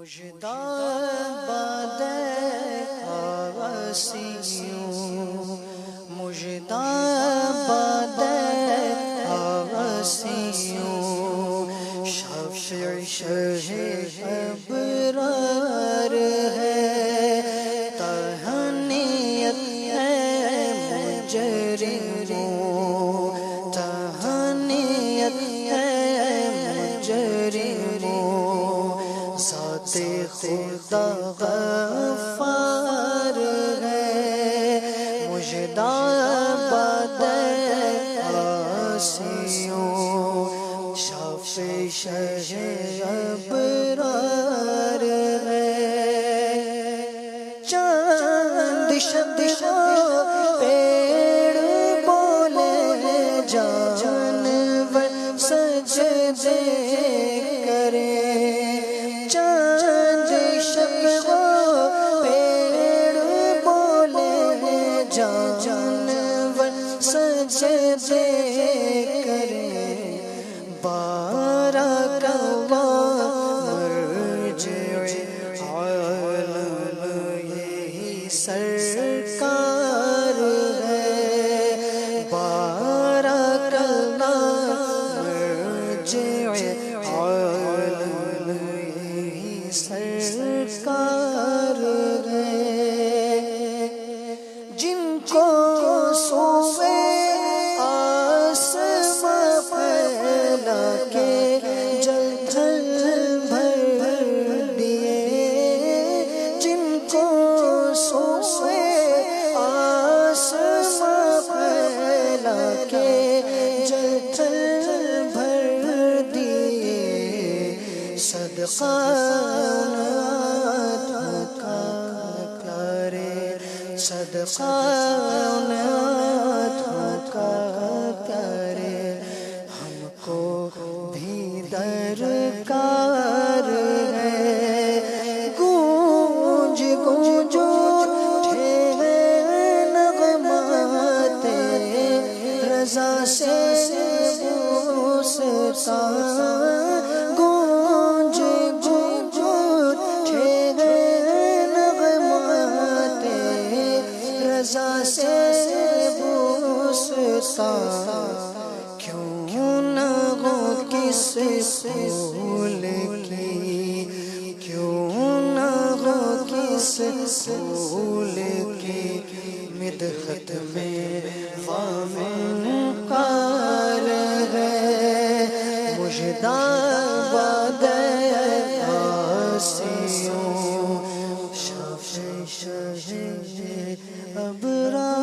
مجداباد آسیوں مجداباد آسیوں شفیع شہ ابرار ہے تہنیت ہے مجرموں تہنیت ہے مجرموں ذات خدا غفار ہے مجداباد آسیوں شفیع شہ ابرار ہے چاند شب پیڑ بولے جانور سجدے کرے چاند شب پیڑ بولے جانور سجدے کرے بارک اللہ مرجع عالم یہی سرکار ہے بارک اللہ مرجع عالم یہی سرکار ہے جن کو سوئے صدقہ نعت کا پیارے صدقہ نعت کا پیارے ہم کو بھی درکار ہے گونج گونج اٹھے نغمات رضا سے بوستا سے بوستا کیوں نہ ہو کس پھول کی کیوں نہ ہو کس پھول کی مدحت میں فنکار ہے مجداباد آسیوں شفیع شہ ابرار